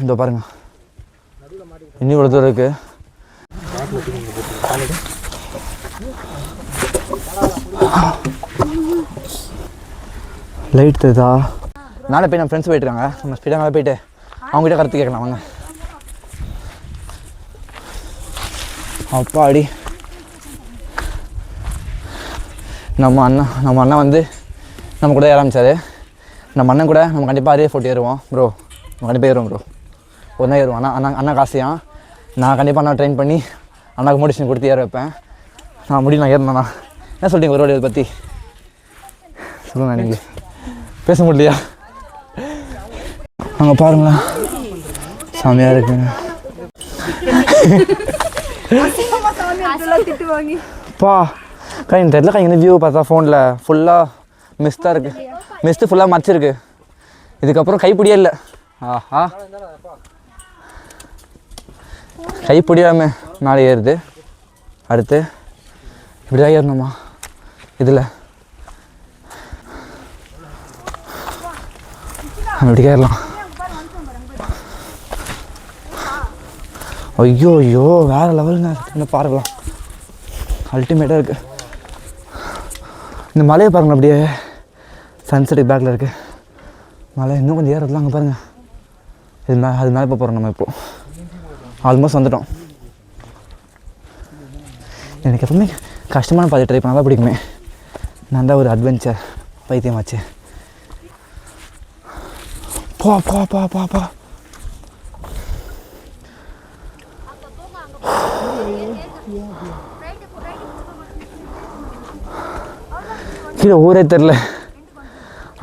இதோ பாருங்க, இன்னும் இவ்வளோ தூரம் இருக்குது. லைட் தெரியுதா? நாளை போய் நம்ம ஃப்ரெண்ட்ஸ் போயிட்டுருக்காங்க. நம்ம ஸ்பீடாக மேலே போயிட்டு அவங்ககிட்ட கருத்து கேட்கலாம் வாங்க. அப்பாடி, நம்ம அண்ணன் வந்து நம்ம கூட ஆரம்பித்தார். நம்ம அண்ணன் கூட நம்ம கண்டிப்பாக அரிய ஃபோர்ட் ஏறுவோம் ப்ரோ. நம்ம கண்டிப்பாக ஏறுவோம் ப்ரோ. ஒரு நாள் ஏறுவோம். அண்ணா காசையான் நான் கண்டிப்பாக அண்ணா ட்ரெயின் பண்ணி அண்ணாவுக்கு மோட்டிவேஷன் கொடுத்து ஏற வைப்பேன். நான் முடியும், நான் ஏறினேண்ணா. என்ன சொல்கிறீங்க ஒரு வாடி அதை பற்றி சொல்லுங்கள். நீங்கள் பேச முடியலையா? அங்கே பாருங்களேன், செமையாக இருக்குங்க. பா கை தெரியல கை, இந்த வியூ பார்த்தா ஃபோனில் ஃபுல்லாக மிஸ்டாக இருக்குது. மிஸ்ட்டு ஃபுல்லாக மறைச்சிருக்கு. இதுக்கப்புறம் கைப்பிடியே இல்லை. ஆஹா, கைப்பிடியாம மேலே ஏறுது. அடுத்து இப்படி தான் ஏறணுமா இதில்? இப்படி ஏறலாம். ஐயோ ஐயோ, வேறு லெவலுங்க. இன்னும் பாருக்கலாம், அல்டிமேட்டாக இருக்குது. இந்த மலையை பாருங்கள், அப்படியே சன்செட்டுக்கு பேக்கில் இருக்குது மலை. இன்னும் கொஞ்சம் ஏறதுலாம் அங்கே பாருங்கள். அது மேலே இப்போ போகிறோம். நம்ம இப்போது ஆல்மோஸ்ட் வந்துட்டோம். எனக்கு எப்பவுமே கஷ்டமான பாதை ட்ரை பண்ணால் தான் பிடிக்குமே. நான் தான் ஒரு அட்வென்ச்சர் பைத்தியமாச்சு. பா பா பா பா பா கீழே ஊரே தெரில,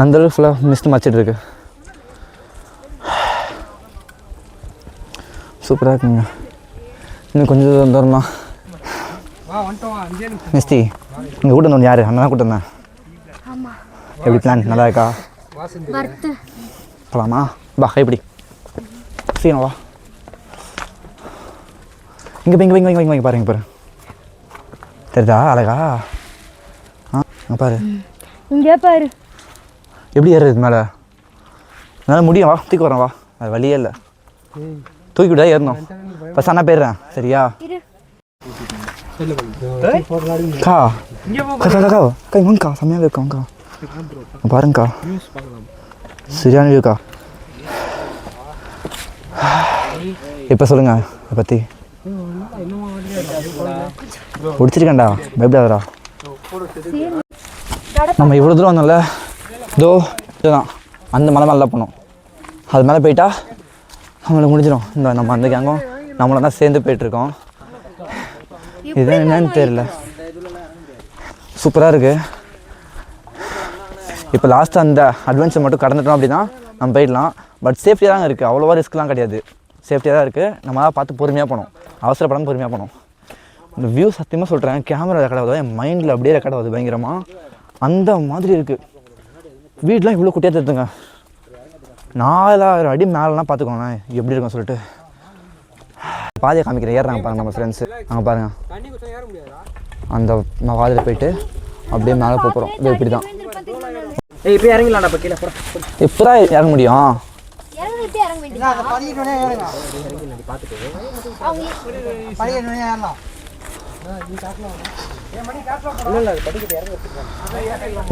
அந்தளவுக்கு ஃபுல்லாக மிஸ்ட் மச்சிட்டு இருக்கு. சூப்பராக இருக்குங்க. இன்னும் கொஞ்சம் தூரம் தான். மிஸ்டி இங்கே கூட்டம் வந்து யார்? அண்ணன் தான் கூட்டம் தான். எப்படி பிளான் நல்லா இருக்கா? போகலாமா? வா எப்படி சீனா வா. இங்கே பாருங்க பாரு, தெரியுதா அழகா? பாரு, இங்கே பாரு எப்படி ஏறுறது மேலே. என்னால் முடியும், வா தூக்கி வரேன் வா. அது வழியே இல்லை, தூக்கி விட்டா ஏறணும். ஃபஸ்ட் அண்ணா போயிடுறேன் சரியா? கா கா கை வாங்கக்கா, செம்மையாக இருக்காங்க்கா. பாருங்கக்கா, சரியான வியூக்கா. இப்போ சொல்லுங்கள் அதை பற்றி. பிடிச்சிருக்கேன்டா, பயப்படாதடா. நம்ம இவ்வளோ தூரம் வந்தோம்ல, இதுதான் அந்த மலை மேலே போனோம். அது மேலே போயிட்டா நம்மளுக்கு முடிஞ்சிடும். இந்த நம்ம அந்த கேங்கும் நம்மளை தான் சேர்ந்து போயிட்டுருக்கோம். இது என்னன்னு தெரியல, சூப்பராக இருக்குது. இப்போ லாஸ்ட்டு அந்த அட்வென்ச்சர் மட்டும் கடந்துட்டோம் அப்படின்னா நம்ம போயிடலாம். பட் சேஃப்டியாக தான் இருக்குது, அவ்வளோவா ரிஸ்க்லாம் கிடையாது. சேஃப்டியாக தான் இருக்குது. நம்ம தான் பார்த்து பொறுமையாக போனோம், அவசரப்படாமல் பொறுமையாக போனோம். இந்த வியூ சத்தியமாக சொல்கிறேன், கேமரா ரெக்கார்ட் ஆகுது, என் மைண்டில் அப்படியே ரெக்கார்ட் ஆகுது பயங்கரமாக. அந்த மாதிரி இருக்குது. வீடெலாம் இவ்வளோ குட்டியாக தருதுங்க. 4000 அடி மேலாம் பார்த்துக்கோங்களேன் எப்படி இருக்குன்னு சொல்லிட்டு. பாதையை காமிக்கிறேன், ஏறுறாங்க பாருங்கள் நம்ம ஃப்ரெண்ட்ஸு. அங்கே பாருங்கள், அந்த பாதையில் போயிட்டு அப்படியே மேலே போகிறோம். இது இப்படி தான். இப்போ இறங்கலாம்டா, இப்போ கீழே இப்போ தான் இறங்க முடியும்.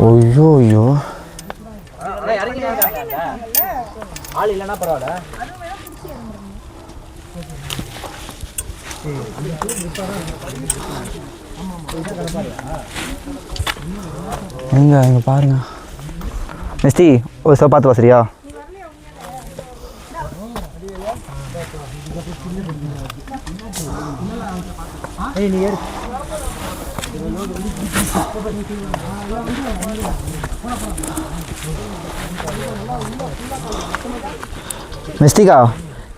ஐயோ ஐயோ, ஆள் இல்லைன்னா பரவாயில்ல. எங்க பாருங்க மிஸ்டி, ஒரு சார் பார்த்து வா சரியா? மிஸ்டிகா,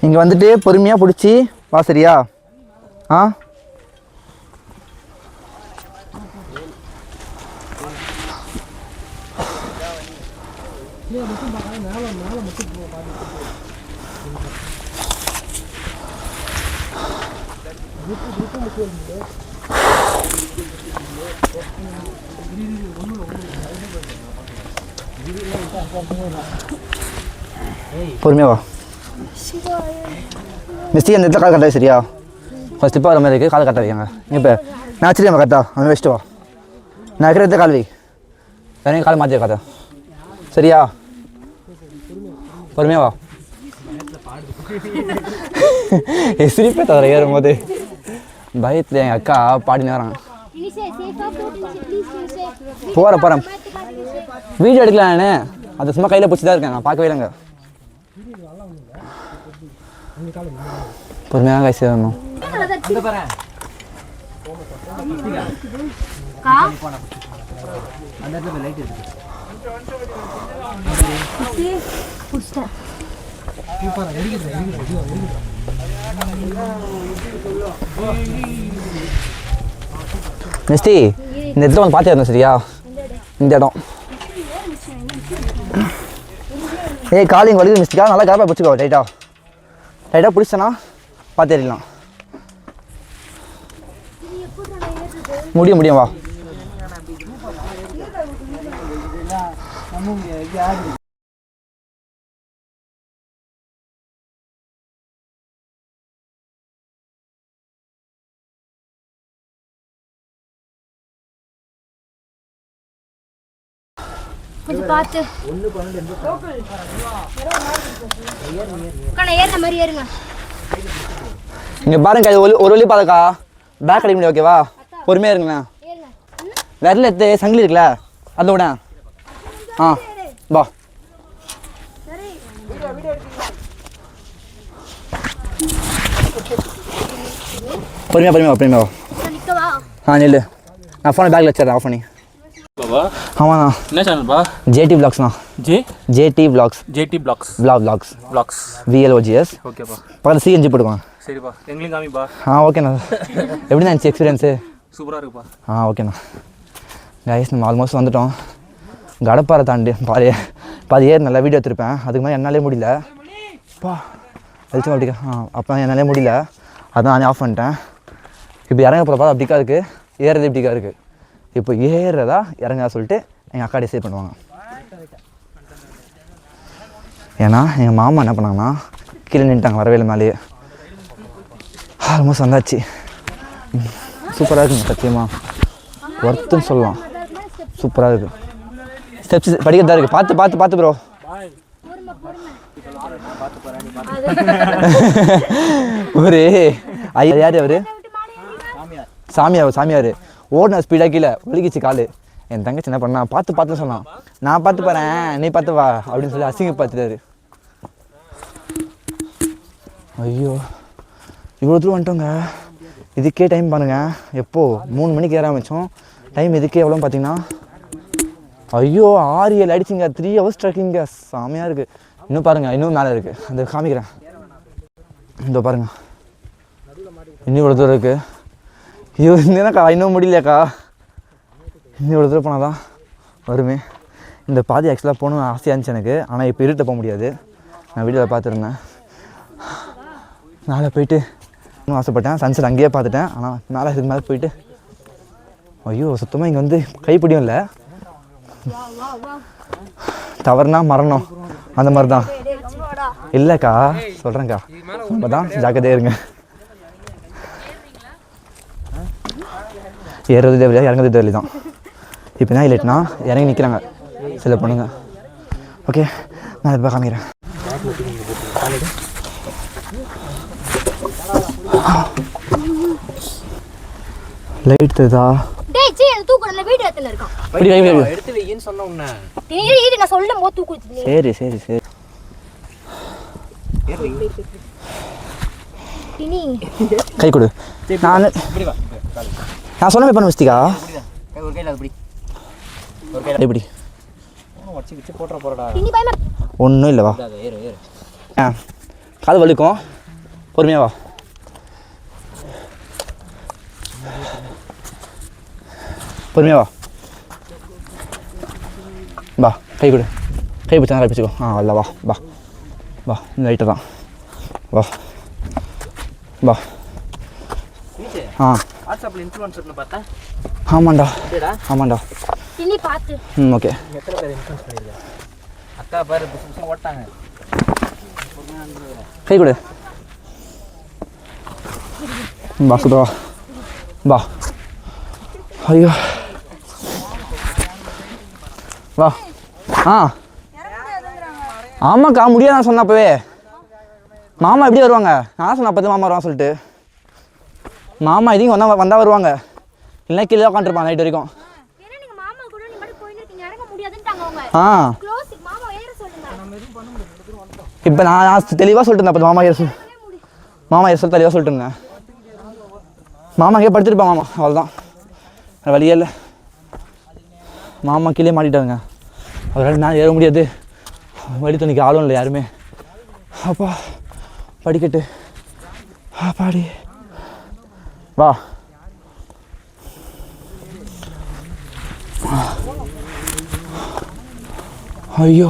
இங்கே வந்துட்டு பொறுமையாக பிடிச்சி வா சரியா? ஆ பொறுமையாக வா. மிஸ்டி அந்த இடத்துல கால் கட்டாது சரியா? ஃபஸ்ட் ஸ்லிப்பாக வர மாதிரி இருக்குது, கால் கட்ட வைக்காங்க. இப்போ நான் வச்சுட்டு நம்ம கரெக்டா அவன் வச்சுட்டு வா. நான் இருக்கிற இடத்துல கால் வை, வேற கால் மாற்றி வைக்காத சரியா? பொறுமையா வா. சிரிப்பே தவிர ஏறும்போது பயத்தில் எங்கள் அக்கா பாடினு வராங்க. போகிறேன் வீடியோ எடுக்கலாம் நான், அதை சும்மா கையில் பிடிச்சி தான் இருக்கேன், நான் பார்க்கவே இல்லைங்க. பொறுமையாக கை சேரணும். மிஸ்டி இந்த இடத்துல வந்து பார்த்தே இருந்தோம் சரியா? இந்த இடம் காலிங் வலிது மிஸ்டிக்கா, நல்லா கரெக்டாக பிடிச்சிக்கோ. டைட்டாக பிடிச்சனா பார்த்து ஏறிடலாம். முடியும் வா. கொஞ்சம் பார்த்து ஏறின மாதிரி ஏறுங்க. இங்கே பாருங்க, ஒரு வழி பாருக்கா, பேக் அடிக்க முடியும். ஓகேவா? பொறுமையாக இருங்கண்ணா. விரல எடுத்து சங்கிலி இருக்குல்ல அதில் விட. ஆ வா. பொறுமையாக வா. ஆ நில்லு, நான் ஃபோனை பேக்கில் வச்சிடறேன் ஆஃப் பண்ணி. ஆமாண்ணா. என்ன சேனல்ப்பா? ஜேடி விளாக்ஸ்ண்ணா. JD vlogs. Vlogs VLOGS. ஓகேப்பா. பக்கத்தில் சிஎன்ஜி போட்டுக்கோங்க. சரிப்பா, எங்களையும் காமிப்பா. ஓகேண்ணா. எப்படி தான் இருந்துச்சு எக்ஸ்பீரியன்ஸு? சூப்பராக இருக்குப்பா. ஓகேண்ணா. கைஸ் நம்ம ஆல்மோஸ்ட் வந்துட்டோம். கடப்பாறை தாண்டி பாதி ஏர் நல்லா வீடியோ எடுத்துருப்பேன். அதுக்கு மேலே என்னாலே முடியல. வெளிச்சம் அப்படிக்கா. அப்போ என்னாலே முடியல, அதான் நானே ஆஃப் பண்ணிட்டேன். இப்போ இறங்க போகிறப்ப அப்படிக்கா இருக்குது, ஏறது இப்படிக்கா இருக்குது. இப்போ ஏறுறதா இறங்கா சொல்லிட்டு எங்கள் அக்கா டிசைட் பண்ணுவாங்க. ஏன்னா எங்கள் மாமா என்ன பண்ணாங்கன்னா கீழே நின்ட்டாங்க, வரவே இல்லை மேலேயே. ஆல்மோஸ்ட் வந்தாச்சு. சூப்பராக இருக்குங்க, சத்தியமாக ஒர்த்துன்னு சொல்லலாம். சூப்பராக இருக்குது. ஸ்டெப்ஸ் படிக்கிறதா இருக்குது. பார்த்து ப்ரோ. ஒரு யார் அவர்? சாமியார் ஓடின ஸ்பீடாக கீழே ஒழுகிச்சு காலு. என் தங்கச்சி என்ன பண்ணா, பார்த்துன்னு சொன்னான். நான் பார்த்து போகிறேன், நீ பார்த்து வா அப்படின்னு சொல்லி அசிங்க பார்த்துட்டாரு. ஐயோ இவ்வளோ தூரம் வந்துட்டோங்க. இதுக்கே டைம் பாருங்கள். எப்போது 3 மணிக்கு ஏற ஆரம்பித்தோம். டைம் இதுக்கே எவ்வளோன்னு பார்த்தீங்கன்னா, ஐயோ 6-7 ஆகிடுச்சிங்க. 3 hours ட்ரெக்கிங்க. செமையாக இருக்குது. இன்னும் பாருங்கள், இன்னும் மேலே இருக்குது. அந்த காமிக்கிறேன். இதோ பாருங்கள், இன்னும் இவ்வளோ தூரம் இருக்குது. ஐயோ என்னக்கா இன்னும் முடியலையாக்கா. இன்னும் இவ்வளோ தூரம் போனால் தான் வருமே. இந்த பாதி ஆக்சுவலாக போகணும்னு ஆசையாக இருந்துச்சு எனக்கு. ஆனால் இப்போ இருட்ட போக முடியாது. நான் வீடியோவில் பார்த்துருந்தேன். மேலே போயிட்டு இன்னும் ஆசைப்பட்டேன். சன்செட் அங்கேயே பார்த்துட்டேன். ஆனால் மேலே இதுக்கு மேலே போயிட்டு ஐயோ சுத்தமாக இங்கே வந்து கைப்பிடியும் இல்லை. தவறுனா மரணம் அந்த மாதிரி தான். இல்லைக்கா சொல்கிறேங்க்கா, இப்போ தான் ஜாக்கிரதையாக இருங்க. ஏறுறது தேவையா, இறங்குறது தேவையில்லை தான். இப்போ என்ன இல்லைட்டுனா இறங்கி நிற்கிறாங்க சில பொண்ணுங்க. ஓகே நான் இப்போ காமிக்கிறேன். லைட் தெரியுதா? டேய் சீ அந்த தூக்குறல வீடியோ எடுத்துல இருக்கான். எடுத்து வைன்னு சொன்ன உன்ன. டேய் நான் சொல்லும் போது தூக்கு வச்சிருந்தீங்க. சரி டினி கை கொடு. நான் சொன்ன பண்ண மிஸ்டிக்கா. ஒரு கையில அப்படி ஒரு கையில இப்படி வச்சு போட்ற போறடா. டினி பயமா ஒன்றும் இல்லை வா. ஏறு காது வலிக்கும், பொறுமையாக வா. பொறுமையாக வா. கை கொடு. கை பிடிச்சா கை பிடிச்சிக்கோ. இல்லை வா இந்த லைட்டை தான் வா. வாட்ஸ்அப்ல இன்ஃப்ளூயன்சர்னு பார்த்தா. ஆமாண்டா. டினி பாத்து. ஓகே. எத்தனை பேர் இன்ஃப்ளூயன்ஸ் பண்ணிருக்காங்க? அக்கா பாரு புதுசு ஓட்டாங்க. கை கொடு. வா சுதா வா. ஐயோ வா. ஆமாக்கா முடியாது நான் சொன்ன அப்பவே. மாமா எப்படி வருவாங்க? நான் சொன்ன அப்போ மாமா வருவான் சொல்லிட்டு. மாமா இதையும் வந்தால் வருவாங்க, இல்லைன்னா கீழே உட்காந்துருப்பான் நைட் வரைக்கும். இப்போ நான் தெளிவாக சொல்லிட்டு இருந்தேன். அப்போ மாமா சொல்லி தெளிவாக சொல்லிட்டு இருந்தேன். மாமா கீழே படுத்துருப்பான். மாமா அவ்வளோதான், வழியே இல்லை. மாமா கீழே மாட்டிட்டாங்க, அவரால் நான் ஏற முடியாது. வழி துணிக்கு ஆளும் இல்லை யாருமே. அப்பா படிக்கட்டு பாடி வா. ஐயோ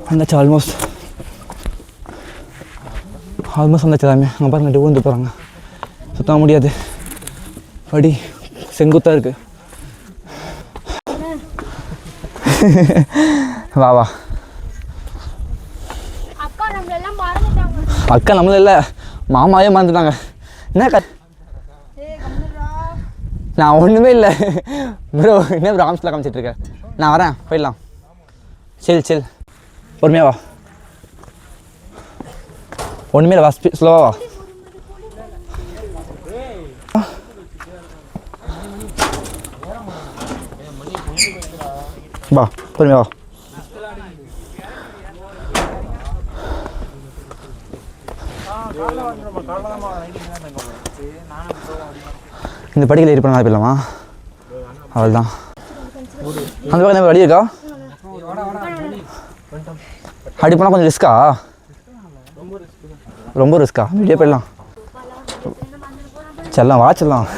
வந்தாச்சு, ஆல்மோஸ்ட் வந்தாச்சு எல்லாமே. அங்கே பாருங்க ரெண்டு ஊந்து போகிறாங்க, சுத்தமாக முடியாது. படி செங்குத்தாக இருக்கு. வா வா. அக்கா நம்மள இல்லை, மாமாவே மறந்துட்டாங்க. என்ன நான் ஒன்றுமே இல்லை ப்ரோ. என்ன ப்ரோ ஆம்ஸ்லாம் காமிச்சிட்டு இருக்கேன். நான் வரேன், போயிடலாம். சில் பொறுமையா வா. ஒன்றுமே இல்லை, வா ஸ்லோவா வா. வா பொறுமையா வா. இந்த படிக்கல ஏறி பண்ண போயிடலாமா? அவள் தான் அந்த பக்கம் வழி இருக்கா? அப்படி போனால் கொஞ்சம் ரிஸ்க்கா? ரொம்ப ரிஸ்க்கா? வெளியே போயிடலாம். செல்லாம் வா செல்லாம்.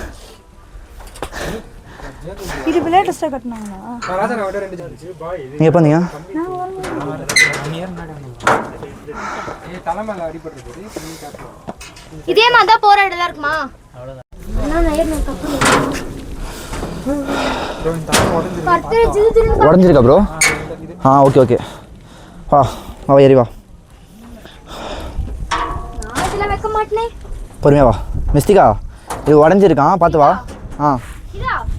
நீங்க எப்போ வந்தீங்க? இதே மாதிரி தான் போற இடம்லாம் இருக்குமா? உடஞ்சிருக்கா ப்ரோ? ஓகே வா வா ஏறி வா. வைக்க மாட்டேன், பொறுமையா வா. மிஸ்டிகா இது உடஞ்சிருக்கான், பார்த்து வா.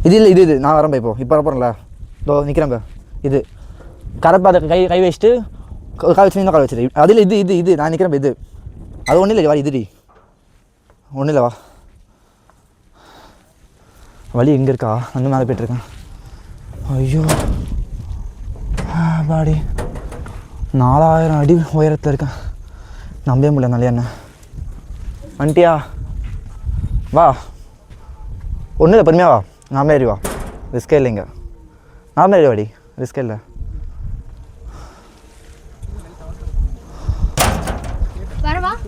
இது இல்லை, இது நான் வரேன். இப்போ வரப்போறேன்ல, இதோ நிற்கிறேன். இது கரப்பாத கை வச்சுட்டு கால் வச்சு கால் வச்சிரு. அதில் இது நான் நிற்கிறேன். இது அது ஒன்றும் இல்லை, வா இதுடி ஒன்றும் இல்லை, வா. வழி எங்கே இருக்கா? அந்த மேலே போய்ட்டுருக்கேன். ஐயோ பாடி 4000 அடி உயரத்தில் இருக்கேன். நம்பவே முடியல. நல்ல என்ன வண்டியா? வா ஒன்றும் இல்லை, பொறுமையாக வா. நாமளே ஏறி வா, ரிஸ்கே இல்லைங்க. நாமளே ஏறி வாடி, ரிஸ்கே இல்லை.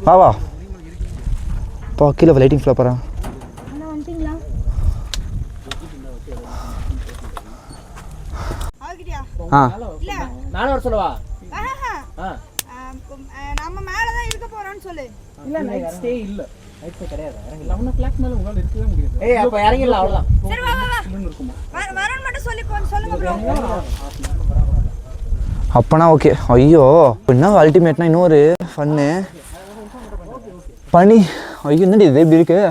வா வா. இப்போ கீழே லைட்டிங் ஃப்ளோ போகிறேன். நானும் வர சொல்லவா? நம்ம மேல தான் இருக்க போறோம்னு சொல்லு. இல்ல நைட் ஸ்டே இல்ல. நைட் ஸ்டே கிடையாது. 11 o'clock மேல உங்களால இருக்கவே முடியாது. ஏய் அப்ப இறங்கிடலாம், அவ்வளவுதான். சரி வா வா. வரணும் மட்டும் சொல்லுங்க ப்ரோ. அப்பனா ஓகே. ஐயோ என்ன அல்டிமேட்னா இன்னொரு ஃபன்னு பனி. ஐயோ என்னடி இது எப்படி இருக்கு?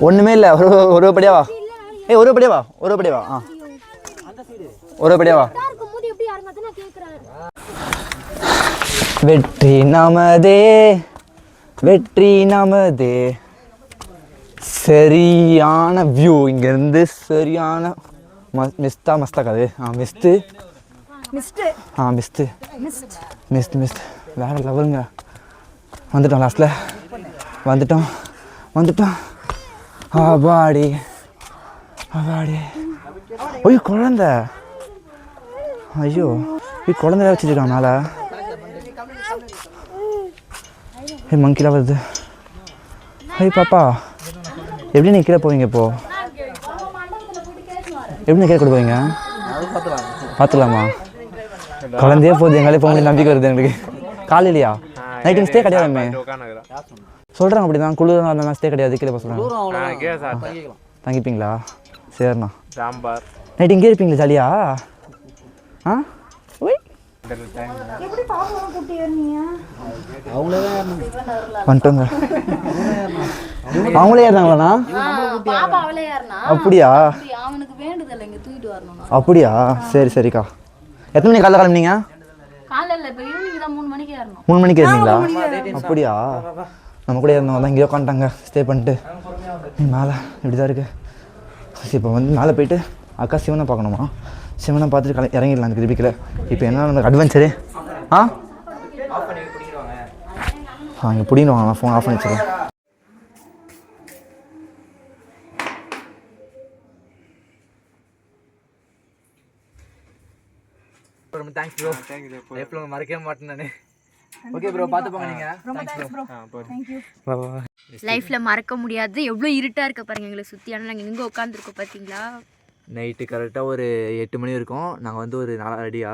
ஒன்றுமே இல்லை. ஒரு படியா வா. ஒரு படியா வா. ஒரு படியா வா. வெற்றி நமதே. சரியான வியூ இங்கேருந்து. சரியான மஸ்தா கது. மிஸ்ட் வேற லெவலுங்க. வந்துட்டோம், லாஸ்ட்டில் வந்துட்டோம். அபாடி ஐயோ குழந்தை. ஐயோ குழந்தைய வச்சுருக்கான் மேலே. மங்கிலாம் வருது. பாப்பா எப்படி நீ கீழே போவீங்க? இப்போ எப்படி நீ கீழே கொண்டு போவீங்க? பார்த்துக்கலாமா? குழந்தையே போகுது, எங்களாலே போக முடியும் நம்பிக்கை வருது எங்களுக்கு. காலையிலையா? நைட்டு ஸ்டே கிடையாதுமே சொல்கிறாங்க. அப்படி தான் குளிர் அந்த ஸ்டே கிடையாது, கீழே போக சொல்கிறாங்க. தங்கிப்பீங்களா? சரிண்ணா. நைட்டு இங்கே இருப்பீங்களா ஜாலியா? ஒய் எப்படி பாப்பாவை கூட்டி ஏறினீங்க? அவங்களே தான் வந்துட்டோங்க. அவங்களே ஏறினாங்களாண்ணா? பாப்பா அவளே யாருனா அப்படியா? அவனுக்கு வேண்டுதல் இங்க தூக்கிட்டு வரணும். அப்படியா? சரி சரிக்கா. எத்தனை மணிக்கு காலைல கிளம்புனீங்க? காலையில இப்போ ஈவினிங் தான் 3 மணிக்கு ஏறணும். 3 மணிக்கு ஏறினீங்களா? அப்படியா? நம்ம கூட இருந்தவங்க தான் இங்கே உட்காந்துட்டாங்க ஸ்டே பண்ணிட்டு. மேலே இப்படி தான் இருக்குது. இப்போ வந்து மேலே போயிட்டு அக்கா சிவனை பார்க்கணுமா? சிவனை பார்த்துட்டு இறங்கிடலாம் அந்த கிருபிக்கில். இப்போ என்ன அட்வென்ச்சரு? இங்கே பிடிங்கிடுவாங்க. நான் ஃபோன் ஆஃப் பண்ணி வச்சுருக்கேன். ரொம்ப தேங்க்ஸ் ப்ரோ. லைஃப்ல மறக்கவே மாட்டேன் நான். ஓகே ப்ரோ, பார்த்து போங்க நீங்க. Thanks bro. Thank you. லைஃப்ல மறக்க முடியாது. எவ்வளோ இருட்டா இருக்க பாருங்க எங்களை சுற்றி. ஆனால் நாங்கள் எங்கே உட்காந்துருக்கோம் பார்த்தீங்களா? நைட்டு கரெக்டாக ஒரு 8 மணி இருக்கும். நாங்கள் வந்து ஒரு 4 அடியா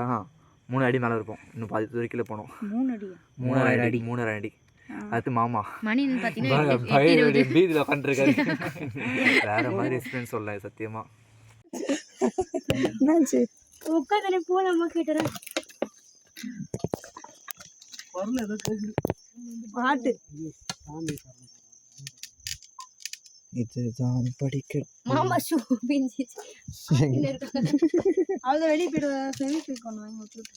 3 அடி மேலே இருப்போம். இன்னும் பாதி தூரக்கில் போனோம். 3 அடியா? 3.5 அடி. அடுத்து மாமா மணி பார்த்தீங்கன்னா பீதியில் உட்காந்துருக்காரு. வேற மாதிரி எக்ஸ்பீரியன்ஸ் சொல்ல சத்தியமா. என்னாச்சு? உட்காந்து போலாமா கேட்டுறேன். பாட்டு இதுதான் படிக்க மாமா ஷூ பிஞ்சிச்சு. அவ்வளோ வெளியே போய்ட்டு ஃபெவிக்விக் கொண்டு வாங்கி விட்டுட்டு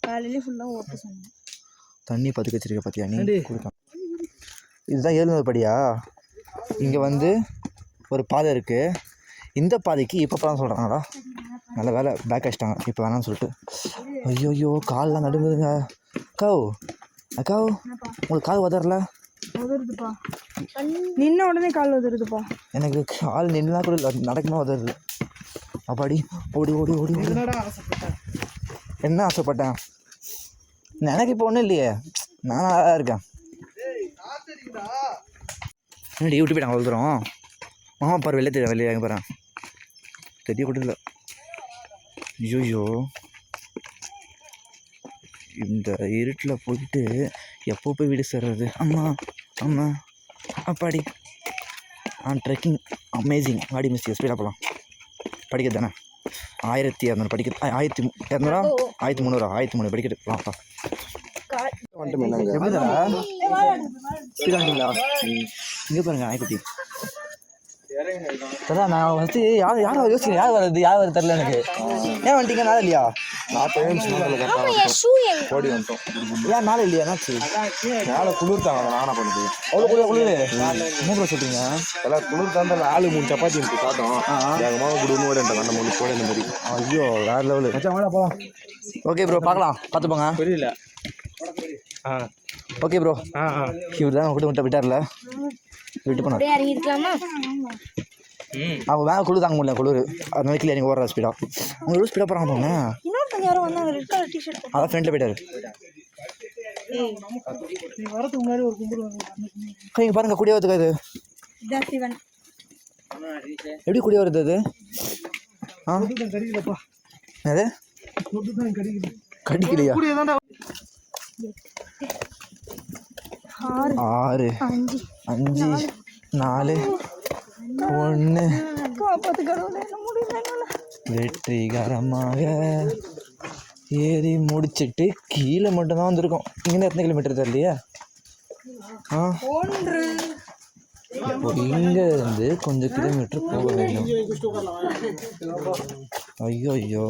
காலையிலே ஃபுல்லாக ஓட்ட சொன்னேன். தண்ணி பதுக்க வச்சிருக்க பார்த்தியா நீ? கொடுக்கலாம். இதுதான் 7வது படியா? இங்கே வந்து ஒரு பாதை இருக்குது. இந்த பாதைக்கு இப்போ தான் சொல்கிறாங்களா? நல்ல வேலை பேக் அடிச்சிட்டாங்க. இப்போ வேணாம்னு சொல்லிட்டு. ஐயோ கால்லாம் நடுங்குதுங்க. அக்காவ் அக்காவ் உங்களுக்கு கால் உதறல? உதறுதுப்பா. நின்ன உடனே கால் உதறுதுப்பா. எனக்கு கால் நின்னா கூட நடக்குமா உதறுது. அப்பாடி ஓடி ஓடி ஓடி ஓடி. என்ன ஆசைப்பட்டேன்? எனக்கு இப்போ ஒன்றும் இல்லையே, நான் நல்லா தான் இருக்கேன். என்னடி விட்டு போயிட்டாங்க அவ்வளோ தூரம்? மாமா பாரு வெளியே தெரியும். வெளியே பாரு தெரிய கூட இல்லை. ஐயோ இந்த இருட்டில் போயிட்டு எப்போ போய் வீடு சேர்றது? அம்மா அம்மா அப்பாடி. Trekking amazing. வாடி மிஸ் ஸ்பீடாக போகலாம். படிக்கிறது தானே 1200 படிக்கிறது. 1200 1300 1300 படிக்கிறது. வாப்பா இங்கே பாருங்க நாய்க்குட்டி. அதான் நான் ஃபஸ்ட்டு யார் யோசிக்கிறேன். யார் வருது யார் வருது தெரில எனக்கு. ஏன் வந்துட்டீங்க? நாள் இல்லையா? ஓடி வந்துட்டோம். ஏன் நாள் இல்லையா? என்னாச்சு? மேலே குளிர் தாங்க நானா பண்ணுது. அவ்வளோ குளிர் என்ன ப்ரோ சொல்கிறீங்க? எல்லாம் குளிர் தாங்க. 4-3 சப்பாத்தி எனக்கு காட்டும். வேகமாக குடுன்னு ஓட அந்த மூணு கூட இந்த மாதிரி. ஐயோ வேறு லெவலு. போகலாம். ஓகே ப்ரோ, பார்க்கலாம். பார்த்து போங்க. புரியல. Okay bro. இவர் தான் விட்டு விட்டார்ல, விட்டு போனார். இறங்கிருக்கலாமா? அவங்க வேலை குளிர் தாங்க முடியல. குளிர் அந்த மாதிரி நீங்கள் ஓடுற ஸ்பீடாக. அவங்க எவ்வளோ ஸ்பீடாக போகிறாங்க போங்க. இன்னொருத்தங்க யாரும் வந்தாங்க ரெட் கலர் டிஷர்ட். அதான் ஃப்ரெண்டில் போயிட்டாரு. நீ வரதுக்கு முன்னாடி ஒரு கும்பல் இங்கே பாருங்கள் கூடிய வருதுக்கா. இது இதான் சிவன். எப்படி கூடிய வருது அது? கடிக்கலப்பா. அது கடிக்கலையா? 6 5 4 1 வெற்றிகரமாக ஏறி முடிச்சுட்டு கீழே மட்டும்தான் வந்திருக்கோம். இங்கே எத்தனை கிலோமீட்டர் தெரியலையே. இங்கே இருந்து கொஞ்சம் கிலோமீட்டர் போக வேண்டும். ஐயோ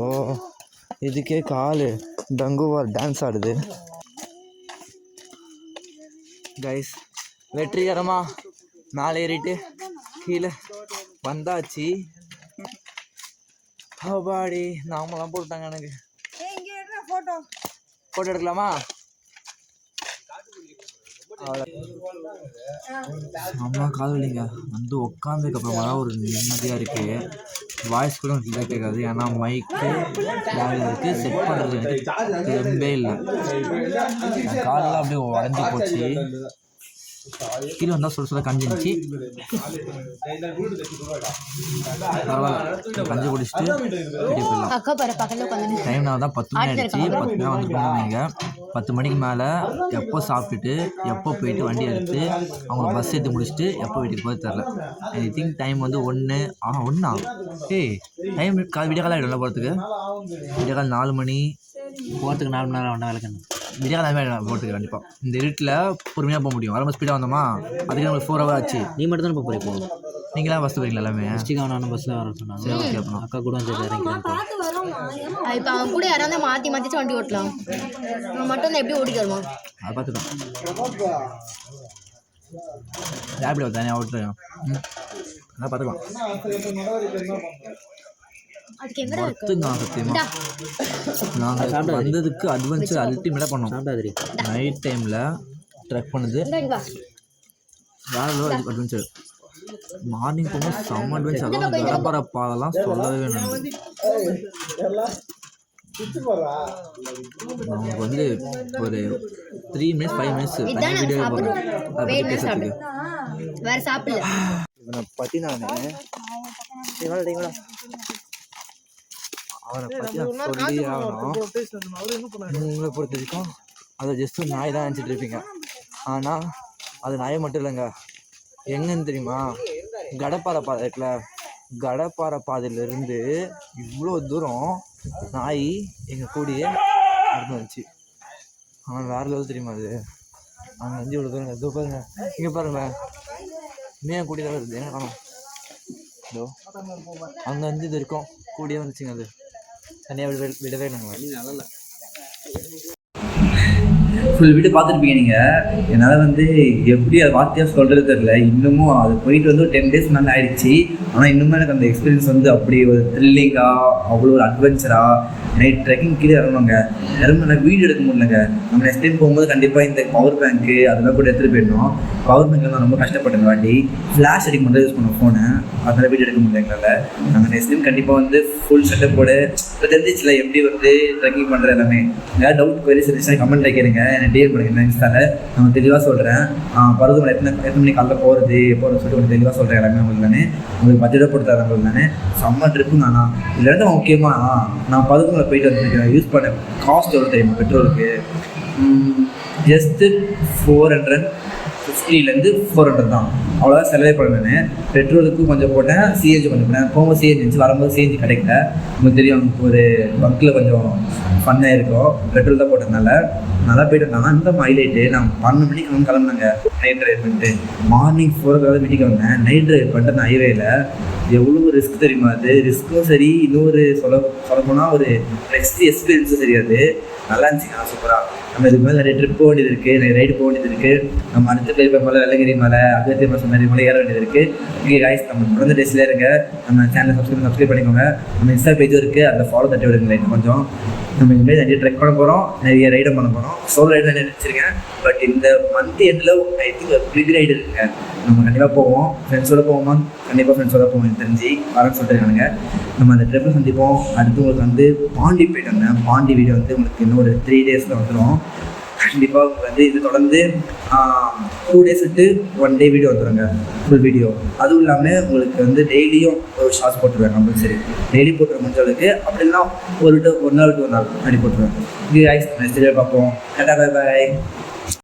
இதுக்கே கால் டங்குவார் டான்ஸ் ஆடுது. கைஸ் வெற்றிகரமாக மேலே ஏறிட்டு கீழே வந்தாச்சு. அப்பாடி நாமெல்லாம் போட்டாங்க. எனக்கு ஃபோட்டோ எடுக்கலாமா? அம்மா கால் வலிங்க. வந்து உட்காந்ததுக்கப்புறமா தான் ஒரு நிம்மதியாக இருக்குது. வாய்ஸ் கூட கிளியராக கேட்காது. ஏன்னா மைக்கு பேக்கில் இருக்குது. செட் பண்ணுறது எனக்கு தெம்பே இல்லை. காலெலாம் அப்படியே உடஞ்சி போச்சு. கீழே வந்தால் சொல்ல கஞ்சிருந்துச்சு. பரவாயில்ல, கஞ்சி குடிச்சிட்டு வீடியோ போயிடலாம். அக்கா பாரு பக்கத்தில் உட்காந்து டைம் தான் 10 மணி ஆகிடுச்சு. 10 மணி வந்து போனாங்க. 10 மணிக்கு மேலே எப்போ சாப்பிட்டுட்டு எப்போ போயிட்டு வண்டி எடுத்து அவங்க பஸ் எடுத்து முடிச்சுட்டு எப்போ வீட்டுக்கு போய் தரல. ஐ திங்க் டைம் வந்து 1 ஒன்றா டைம் விடிய காலம் ஆகிடும்ல போகிறதுக்கு. விடிய காலம் 4 மணி போகிறதுக்கு 4 மணி நேரம் வேண்டாம் விளக்கணும். விடிய காலம் ஆகிடும் போகிறதுக்கு. கண்டிப்பாக இந்த இருட்டில் பொறுமையாக போக முடியும். ரொம்ப ஸ்பீடாக வந்தோமா, அதுக்கு நம்மளுக்கு 4 hours ஆச்சு. நீ மட்டும் தானே போகிறீங்க? நீங்களாம் பஸ் போகிறீங்களா எல்லாமே? நானும் பஸ்ஸில் வர சொன்னாங்க. சரி, ஓகே. அப்புறம் அக்கா கூட வந்து இறங்கிக்கலாம். இப்போ அவன் கூட யாராவது மாற்றி மாற்றிச்சு வண்டி ஓட்டலாம். அவன் மட்டும் தான் எப்படி ஓடிக்க வருவான்? அதை பார்த்துக்கலாம். ரேபிடோ தனியாக ஓட்டுறேன். அதான் பார்த்துக்கலாம். அதுக்கு எங்கடா இருக்கு? ஒருத்துங்க சத்தியமாக நாங்கள் வந்ததுக்கு அட்வென்ச்சர் அல்டிமேட்டாக பண்ணோம். சாப்பிடாதிரி. நைட் டைமில் ட்ரெக் பண்ணுது இங்க வா. வேறு லெவல் அட்வென்ச்சர். மார்னிங் போகும்போது செம்ம அட்வென்ச்சர். அதுவும் கடப்பாறை பாதெல்லாம் சொல்லவே வேணும். நமக்கு வந்து ஒரு 3 minutes 5 minutes இதான் வீடியோ போடுறோம். அதை பற்றி வேணா பேசுறதுக்கு சாப்பிடு. வேற சாப்பிடல. இவனை பற்றி நான் அவனை பற்றி நான் சொல்லி ஆகணும். உங்களை பொறுத்த வரைக்கும் அதை ஜஸ்ட் ஒரு நாய் தான் நினச்சிட்டு இருப்பீங்க. ஆனால் அது நாயை மட்டும் இல்லைங்க. எங்கன்னு தெரியுமா? கடப்பாறை பாதை இருக்குல்ல, கடப்பாறை பாதையிலேருந்து இவ்வளோ தூரம் நாய் எங்கள் கூடியே நடந்து வந்துச்சு. ஆனால் வேறு லெவல் தெரியுமா அது? அங்கே வந்து இவ்வளோ தூரம் இதோ பாருங்க, இங்கே பாருங்களேன், இன்னும் கூடிய தான் இருக்குது. என்ன காணும் இதோ அங்கே வந்து இது இருக்கும், கூடியே வந்துச்சுங்க. அது தனியாக விடவே நாங்கள் ஃபுல் வீட்டு பார்த்துருப்பீங்க நீங்கள். என்னால் வந்து எப்படி அதை வார்த்தையாக சொல்கிறது தெரில. இன்னமும் அது போயிட்டு வந்து ஒரு 10 days மேலே ஆகிடுச்சு. ஆனால் இன்னமும் எனக்கு அந்த எக்ஸ்பீரியன்ஸ் வந்து அப்படி ஒரு த்ரில்லிங்காக, அவ்வளோ ஒரு அட்வென்ச்சராக. நைட் ட்ரெக்கிங் கீழே இறங்கணுங்க. இறங்கினா வீடியோ எடுக்க முடியலங்க. நம்ம நெக்ஸ்ட் டைம் போகும்போது கண்டிப்பாக இந்த பவர் பேங்க்கு அதெல்லாம் கூட எடுத்துகிட்டு போயிடணும். பவர் பேங்க்கில் நான் ரொம்ப கஷ்டப்பட்டேன். வாட்டி ஃப்ளாஷ் அடிக்க மட்டும் யூஸ் பண்ணோம் ஃபோனை, அதனால் வீடியோ எடுக்க முடியல எங்களால். நாங்கள் நெக்ஸ்ட் டைம் கண்டிப்பாக வந்து ஃபுல் செட்டப்போடு இப்போ தெரிஞ்சிச்சுல எப்படி வந்து ட்ரெக்கிங் பண்ணுறது எல்லாமே. ஏதாவது டவுட் குவரிஸ் இருந்துச்சுன்னா கமெண்ட்டில் கேளுங்க, என்ன டிஎம் பண்ணுங்க இன்ஸ்டாவில். நான் தெளிவாக சொல்கிறேன். பருவமலை எத்தனை மணி காலையில் போகிறது சொல்லிட்டு கொஞ்சம் தெளிவாக சொல்கிறேன் எல்லாமே உங்களுக்கு. தானே உங்களுக்கு பட்ஜெட்டாக போட்டு தரேன் உங்களுக்கு. தானே செம்ம ட்ரிப்பு தானா. இதில் இருந்து முக்கியமாக நான் பருவமலை போயிட்டு வந்துருக்கேன். யூஸ் பண்ண காஸ்ட் எவ்வளோ தெரியுமா பெட்ரோலுக்கு? ஜஸ்ட்டு 450 400 தான். அவ்வளோதான் செலவே பண்ணேன். பெட்ரோலுக்கு கொஞ்சம் போட்டேன், சிஎன்ஜி கொஞ்சம் போட்டேன். போகும்போது சிஎன்ஜி இருந்துச்சு, வரும்போது சிஎன்ஜி கிடைக்கல. உங்களுக்கு தெரியும், ஒரு பங்கில் கொஞ்சம் ஃபன்னாக இருக்கும். பெட்ரோல் தான் போட்டதுனால நல்லா போயிட்டு இருந்தாங்க. அந்த ஹைலைட்டு நான் 12 மணிக்கு வந்து கிளம்புனாங்க நைட் ட்ரைவ் பண்ணிட்டு. மார்னிங் 4 o'clock வீட்டுக்கு வந்தேன். நைட் ட்ரைவ் பண்ணிட்டு அந்த ஹைவேயில் எவ்வளோ ரிஸ்க் தெரியுமா? அது ரிஸ்க்கும் சரி, இன்னொரு சொல்லப்போனால் ஒரு நெக்ஸ்ட் எக்ஸ்பீரியன்ஸும் சரி. அது நல்லா இருந்துச்சுங்க, சூப்பராக. நம்ம இதுக்கு மேலே நிறைய ட்ரிப் போக வேண்டியது இருக்குது, நிறைய ரைடு போக வேண்டியது இருக்குது. நம்ம அடுத்த பெரிய மலை, வெள்ளகிரி மலை, அகத்திய மலை, சொன்ன மலை ஏற வேண்டியது இருக்குது. இங்கே காய்ஸ் நம்ம தொடர்ந்து டேஸில் இருங்க. நம்ம சேனலை சப்ஸ்கிரைப் பண்ணிக்கோங்க. நம்ம இன்ஸ்டா பேஜும் இருக்குது, அதில் ஃபாலோ தட்டி விடுங்க கொஞ்சம். நம்ம இனிமேல் நிறைய ட்ரெக் பண்ண போகிறோம், நிறைய ரைடும் பண்ண போகிறோம். சோலோ ரைடு நிறைய நினச்சிருக்கேன். பட் இந்த மந்த் எண்டில் ஐ திங்க் ஒரு பிக் ரைடு இருக்குங்க. நம்ம கண்டிப்பாக போவோம். ஃப்ரெண்ட்ஸோடு போவோமா? கண்டிப்பாக ஃப்ரெண்ட்ஸோடு போவோம். எனக்கு தெரிஞ்சு வரேன்னு சொல்லிட்டு இருக்கானுங்க. நம்ம அந்த ட்ரிப்பில் சந்திப்போம். அடுத்து உங்களுக்கு வந்து பாண்டி போயிட்டு வந்தேன். பாண்டி வீடியோ வந்து உங்களுக்கு இன்னும் ஒரு 3 daysல வந்துடும். கண்டிப்பாக உங்களுக்கு வந்து இது தொடர்ந்து 2 days விட்டு 1 day வீடியோ வந்துடுங்க, ஃபுல் வீடியோ. அதுவும் இல்லாமல் உங்களுக்கு வந்து டெய்லியும் ஒரு ஷார்ட்ஸ் போட்டுருவேன். கம்பல்சரி டெய்லி போட்டுருவேன் முடிஞ்சளவுக்கு. அப்படின்னா ஒரு நாள் விட்டு ஒரு நாள் அப்படி போட்டுருவேன். இது நெக்ஸ்ட் வீடியோ பார்ப்போம். Tata, bye bye.